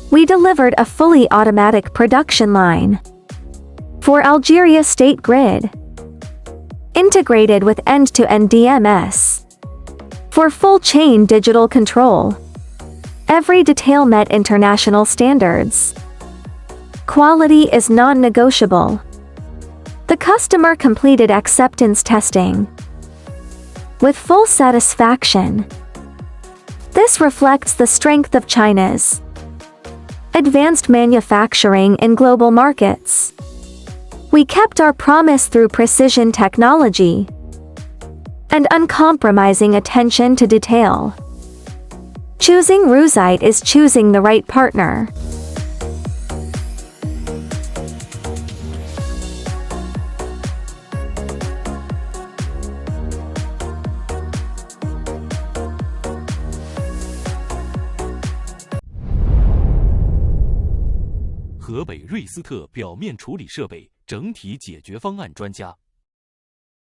We delivered a fully automatic production line for Algeria State Grid, integrated with end-to-end DMS for full chain digital control. Every detail met international standards. Quality is non-negotiable. The customer completed acceptance testing with full satisfaction. This reflects the strength of China's advanced manufacturing in global markets. We kept our promise through precision technology and uncompromising attention to detail. Choosing Rusite is choosing the right partner.河北瑞斯特表面处理设备整体解决方案专家。